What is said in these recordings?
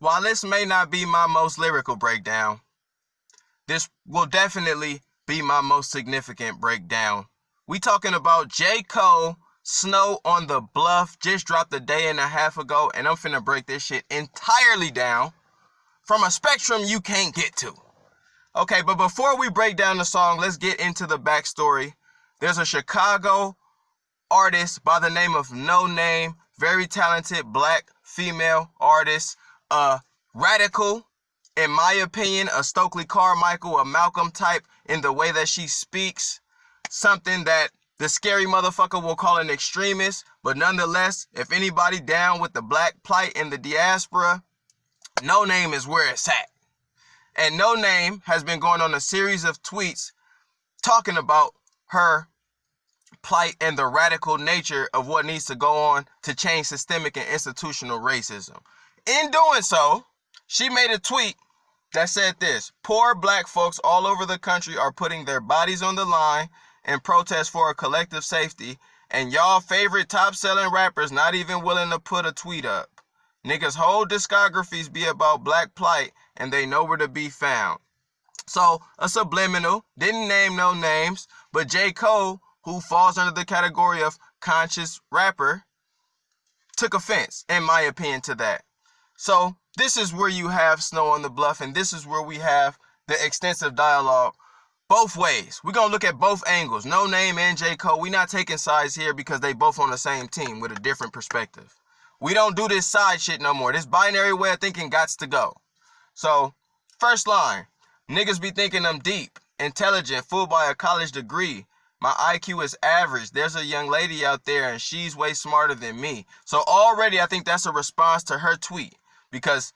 While this may not be my most lyrical breakdown, this will definitely be my most significant breakdown. We talking about J. Cole, Snow on the Bluff, just dropped a day and a half ago, and I'm finna break this shit entirely down from a spectrum you can't get to. Okay, but before we break down the song, let's get into the backstory. There's a Chicago artist by the name of Noname, very talented black female artist, radical, in my opinion, a Stokely Carmichael, a Malcolm type in the way that she speaks, something that the scary motherfucker will call an extremist, but nonetheless, if anybody down with the black plight in the diaspora, Noname is where it's at. And Noname has been going on a series of tweets talking about her plight and the radical nature of what needs to go on to change systemic and institutional racism. In doing so, she made a tweet that said this: poor black folks all over the country are putting their bodies on the line in protest for a collective safety, and y'all favorite top-selling rappers not even willing to put a tweet up. Niggas' whole discographies be about black plight, and they nowhere to be found. So, a subliminal, didn't name no names, but J. Cole, who falls under the category of conscious rapper, took offense, in my opinion, to that. So, this is where you have Snow on the Bluff, and this is where we have the extensive dialogue both ways. We're going to look at both angles, Noname and J. Cole. We're not taking sides here because they both on the same team with a different perspective. We don't do this side shit no more. This binary way of thinking gots to go. So, first line, niggas be thinking I'm deep, intelligent, fooled by a college degree. My IQ is average. There's a young lady out there and she's way smarter than me. So already I think that's a response to her tweet. Because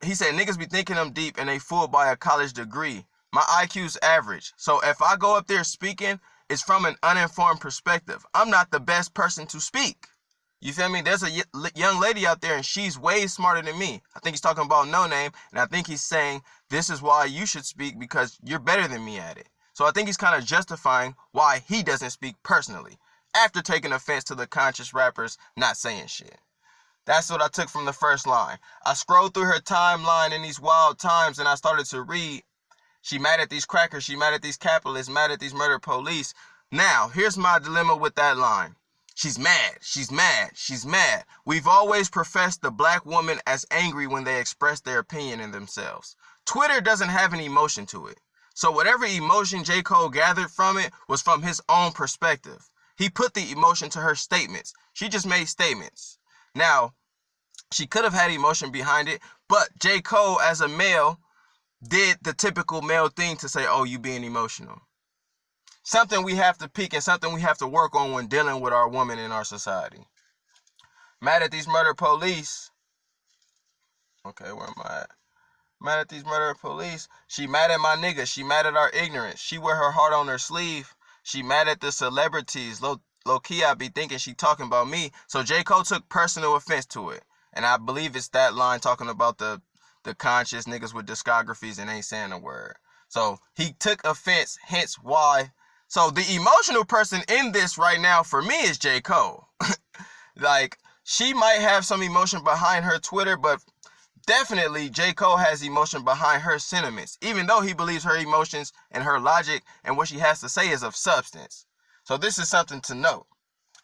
he said niggas be thinking I'm deep and they fooled by a college degree. My IQ's average. So if I go up there speaking, it's from an uninformed perspective. I'm not the best person to speak. You feel me? There's a young lady out there and she's way smarter than me. I think he's talking about Noname, and I think he's saying this is why you should speak because you're better than me at it. So I think he's kind of justifying why he doesn't speak personally after taking offense to the conscious rappers not saying shit. That's what I took from the first line. I scrolled through her timeline in these wild times and I started to read. She mad at these crackers, she mad at these capitalists, mad at these murder police. Now, here's my dilemma with that line. She's mad, she's mad, she's mad. We've always professed the black woman as angry when they express their opinion in themselves. Twitter doesn't have any emotion to it. So whatever emotion J. Cole gathered from it was from his own perspective. He put the emotion to her statements. She just made statements. Now, she could have had emotion behind it, but J. Cole as a male did the typical male thing to say, oh, you being emotional. Something we have to peak and something we have to work on when dealing with our women in our society. Mad at these murder police. Okay, where am I at? Mad at these murder police. She mad at my nigga. She mad at our ignorance. She wear her heart on her sleeve. She mad at the celebrities. Low key, I be thinking she talking about me. So J. Cole took personal offense to it. And I believe it's that line talking about the conscious niggas with discographies and ain't saying a word. So he took offense, hence why. So the emotional person in this right now for me is J. Cole. Like, she might have some emotion behind her Twitter, but definitely J. Cole has emotion behind her sentiments, even though he believes her emotions and her logic and what she has to say is of substance. So this is something to note.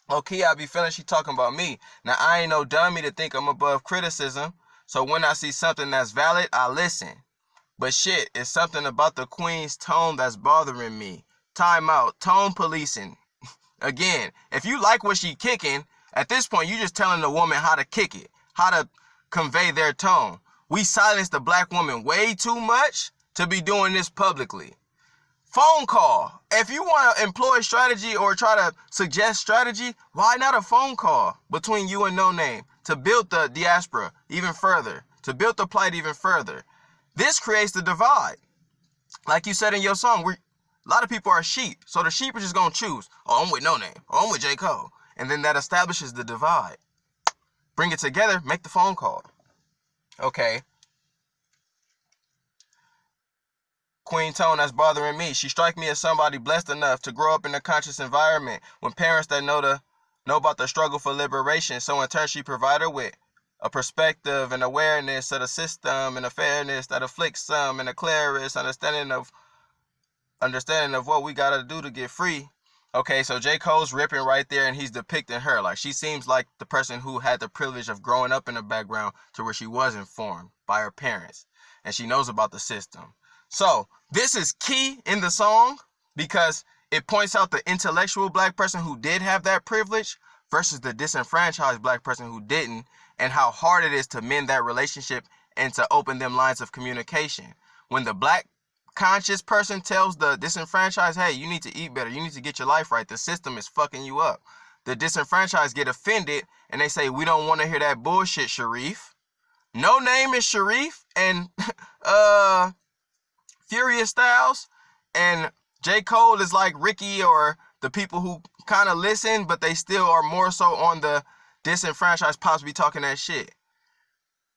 Okay, I be feeling she talking about me. Now, I ain't no dummy to think I'm above criticism, so when I see something that's valid, I listen. But shit, it's something about the queen's tone that's bothering me. Time out. Tone policing. Again, if you like what she kicking, at this point, you just telling the woman how to kick it, how to convey their tone. We silence the black woman way too much to be doing this publicly. Phone call. If you want to employ strategy or try to suggest strategy, why not a phone call between you and Noname to build the diaspora even further, to build the plight even further? This creates the divide. Like you said in your song, a lot of people are sheep, so the sheep are just going to choose, oh, I'm with Noname, oh, I'm with J. Cole. And then that establishes the divide. Bring it together, make the phone call. Okay. Queen tone that's bothering me. She strike me as somebody blessed enough to grow up in a conscious environment with parents that know about the struggle for liberation, so in turn she provide her with a perspective and awareness of the system and a fairness that afflicts some and a clearest understanding of what we gotta do to get free. Okay, so J. Cole's ripping right there and he's depicting her. Like, she seems like the person who had the privilege of growing up in a background to where she was informed by her parents and she knows about the system. So this is key in the song because it points out the intellectual black person who did have that privilege versus the disenfranchised black person who didn't, and how hard it is to mend that relationship and to open them lines of communication. When the black conscious person tells the disenfranchised, hey, you need to eat better, you need to get your life right, the system is fucking you up. The disenfranchised get offended and they say, we don't want to hear that bullshit, Sharif. Noname is Sharif and Furious Styles, and J. Cole is like Ricky or the people who kind of listen, but they still are more so on the disenfranchised pops be talking that shit.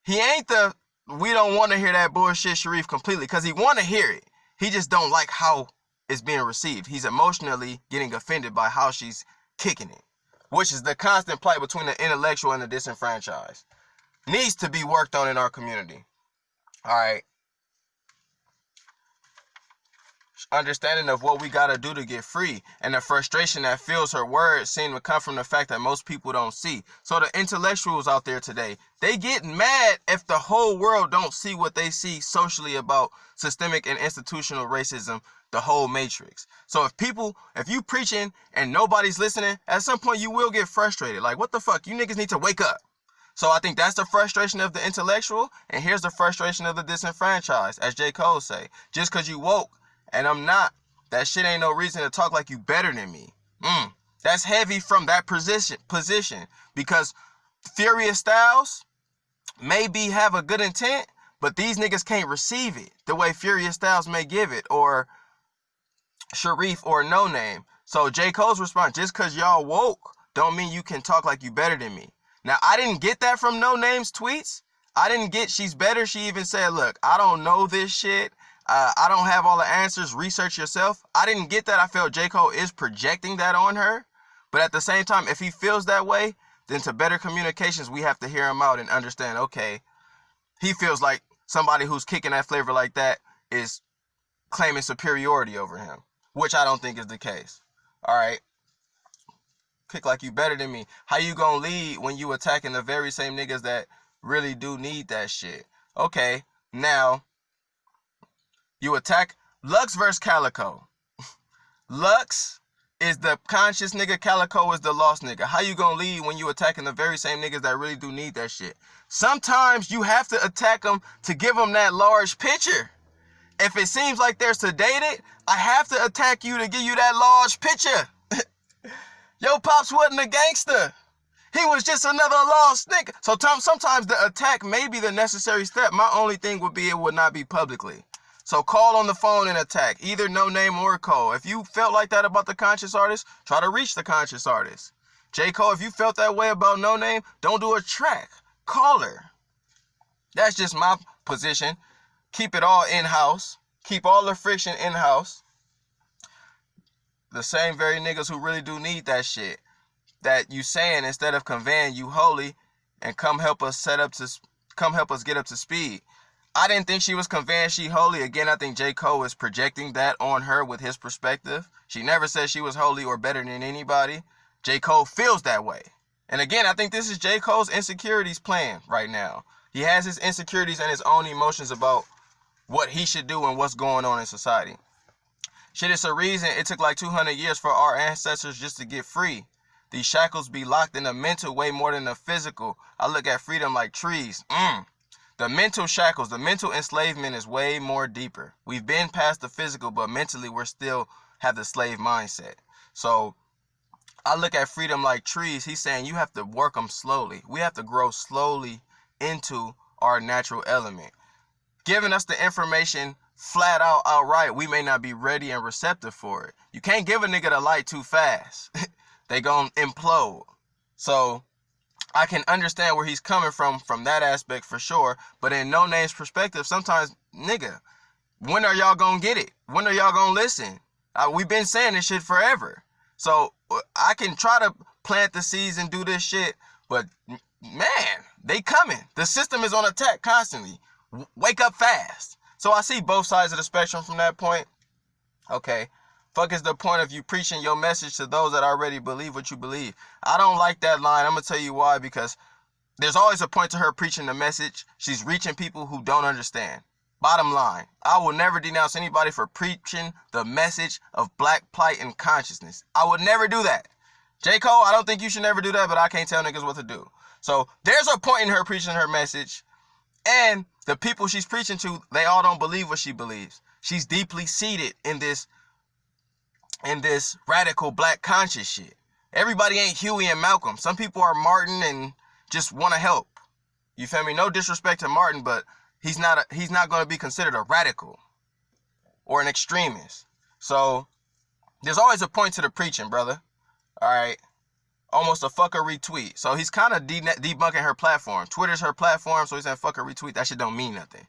He ain't the we don't want to hear that bullshit Sharif completely, because he want to hear it. He just don't like how it's being received. He's emotionally getting offended by how she's kicking it, which is the constant plight between the intellectual and the disenfranchised. Needs to be worked on in our community. All right. Understanding of what we got to do to get free, and the frustration that fills her words seem to come from the fact that most people don't see. So the intellectuals out there today, they get mad if the whole world don't see what they see socially about systemic and institutional racism, the whole matrix. So if you preaching and nobody's listening, at some point you will get frustrated. Like, what the fuck? You niggas need to wake up. So I think that's the frustration of the intellectual, and here's the frustration of the disenfranchised, as J. Cole say. Just because you woke and I'm not, that shit ain't no reason to talk like you better than me. That's heavy from that position, because Furious Styles maybe have a good intent, but these niggas can't receive it the way Furious Styles may give it, or Sharif or Noname. So J. Cole's response, just because y'all woke don't mean you can talk like you better than me. Now, I didn't get that from Noname's tweets. I didn't get she's better. She even said, look, I don't know this shit. I don't have all the answers. Research yourself. I didn't get that. I felt J. Cole is projecting that on her. But at the same time, if he feels that way, then to better communications, we have to hear him out and understand, okay, he feels like somebody who's kicking that flavor like that is claiming superiority over him, which I don't think is the case. All right. Kick like you better than me. How you gonna lead when you attacking the very same niggas that really do need that shit? Okay, now you attack Lux versus Calico. Lux is the conscious nigga, Calico is the lost nigga. How you gonna lead when you attacking the very same niggas that really do need that shit? Sometimes you have to attack them to give them that large picture. If it seems like they're sedated, I have to attack you to give you that large picture. Yo, Pops wasn't a gangster. He was just another lost nigga. So sometimes the attack may be the necessary step. My only thing would be it would not be publicly. So call on the phone and attack, either Noname or Cole. If you felt like that about the conscious artist, try to reach the conscious artist. J. Cole, if you felt that way about Noname, don't do a track. Call her. That's just my position. Keep it all in-house. Keep all the friction in-house. The same very niggas who really do need that shit that you saying instead of conveying you holy and come help us get up to speed. I didn't think she was conveying she holy. Again, I think J. Cole is projecting that on her with his perspective. She never said she was holy or better than anybody. J. Cole feels that way. And again, I think this is J. Cole's insecurities playing right now. He has his insecurities and his own emotions about what he should do and what's going on in society. Shit, it's a reason it took like 200 years for our ancestors just to get free. These shackles be locked in the mental way more than the physical. I look at freedom like trees. The mental shackles, the mental enslavement is way more deeper. We've been past the physical, but mentally we're still have the slave mindset. So I look at freedom like trees. He's saying you have to work them slowly. We have to grow slowly into our natural element. Giving us the information flat out outright, we may not be ready and receptive for it. You can't give a nigga the light too fast. They gonna implode. So I can understand where he's coming from that aspect for sure. But in Noname's perspective, sometimes, nigga, when are y'all gonna get it? When are y'all gonna listen? We've been saying this shit forever. So I can try to plant the seeds and do this shit, but man, they coming. The system is on attack constantly. Wake up fast. So I see both sides of the spectrum from that point. Okay. Fuck is the point of you preaching your message to those that already believe what you believe? I don't like that line. I'm going to tell you why. Because there's always a point to her preaching the message. She's reaching people who don't understand. Bottom line, I will never denounce anybody for preaching the message of black plight and consciousness. I would never do that. J. Cole, I don't think you should never do that, but I can't tell niggas what to do. So there's a point in her preaching her message. And the people she's preaching to, they all don't believe what she believes. She's deeply seated in this radical black conscious shit. Everybody ain't Huey and Malcolm. Some people are Martin and just want to help. You feel me? No disrespect to Martin, but he's not going to be considered a radical or an extremist. So there's always a point to the preaching, brother. All right. Almost a fuck a retweet. So he's kind of debunking her platform. Twitter's her platform, so he's saying fuck a retweet. That shit don't mean nothing.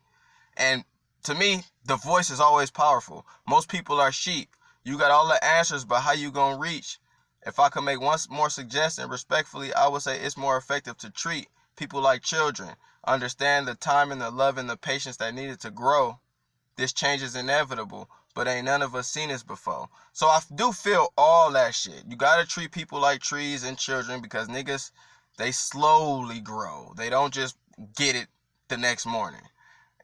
And to me, the voice is always powerful. Most people are sheep. You got all the answers, but how you gonna reach? If I could make one more suggestion, respectfully, I would say it's more effective to treat people like children. Understand the time and the love and the patience that needed to grow. This change is inevitable, but ain't none of us seen this before. So I do feel all that shit. You gotta treat people like trees and children because niggas, they slowly grow. They don't just get it the next morning.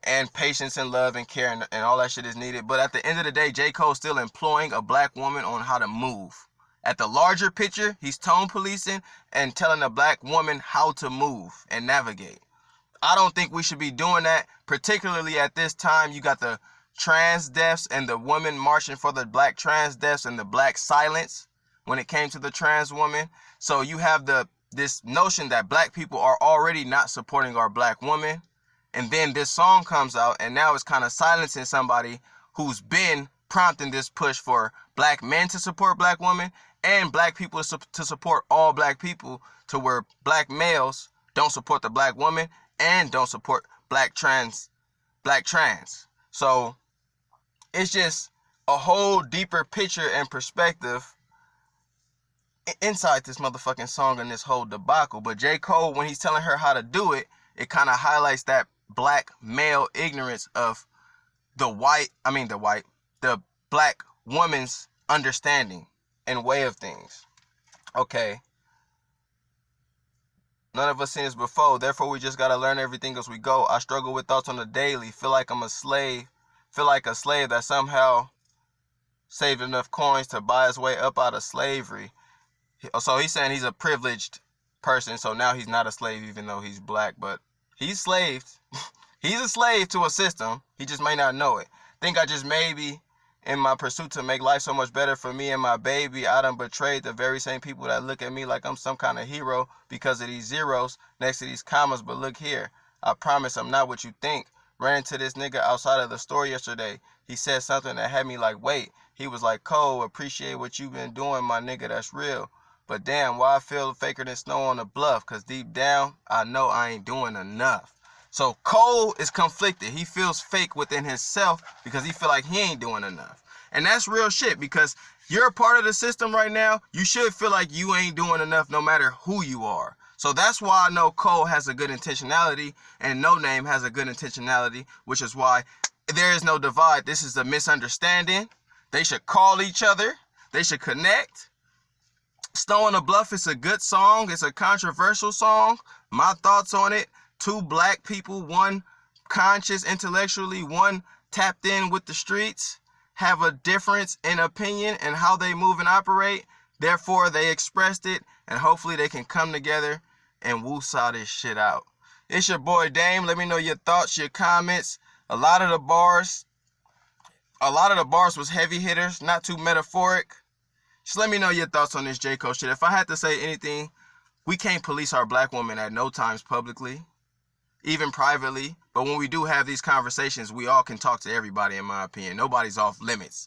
And patience and love and care and all that shit is needed. But at the end of the day, J. Cole's still employing a black woman on how to move. At the larger picture, he's tone policing and telling a black woman how to move and navigate. I don't think we should be doing that, particularly at this time. You got the trans deaths and the women marching for the black trans deaths and the black silence when it came to the trans woman. So you have this notion that black people are already not supporting our black woman. And then this song comes out and now it's kind of silencing somebody who's been prompting this push for black men to support black women and black people to support all black people, to where black males don't support the black woman and don't support black trans. So it's just a whole deeper picture and perspective inside this motherfucking song and this whole debacle. But J. Cole, when he's telling her how to do it, it kind of highlights that black male ignorance of the black woman's understanding and way of things. Okay. None of us seen this before, therefore we just gotta learn everything as we go. I struggle with thoughts on the daily, feel like I'm a slave, that somehow saved enough coins to buy his way up out of slavery. So he's saying he's a privileged person, so now he's not a slave even though he's black, but he's slaved. He's a slave to a system. He just may not know it. Think I just maybe, in my pursuit to make life so much better for me and my baby, I done betrayed the very same people that look at me like I'm some kind of hero because of these zeros next to these commas. But look here, I promise I'm not what you think. Ran into this nigga outside of the store yesterday. He said something that had me like, wait. He was like, Cole, appreciate what you been doing, my nigga, that's real. But damn, why I feel faker than snow on the bluff? Cause deep down, I know I ain't doing enough. So Cole is conflicted. He feels fake within himself because he feel like he ain't doing enough. And that's real shit, because you're a part of the system right now. You should feel like you ain't doing enough no matter who you are. So that's why I know Cole has a good intentionality and Noname has a good intentionality, which is why there is no divide. This is a misunderstanding. They should call each other. They should connect. Snow on the Bluff is a good song. It's a controversial song. My thoughts on it: two black people, one conscious intellectually, one tapped in with the streets, have a difference in opinion and how they move and operate. Therefore, they expressed it, and hopefully they can come together and woosah this shit out. It's your boy Dame. Let me know your thoughts, your comments. A lot of the bars was heavy hitters, not too metaphoric. Just let me know your thoughts on this J. Cole shit. If I had to say anything, we can't police our black women at no times publicly, even privately. But when we do have these conversations, we all can talk to everybody, in my opinion. Nobody's off limits.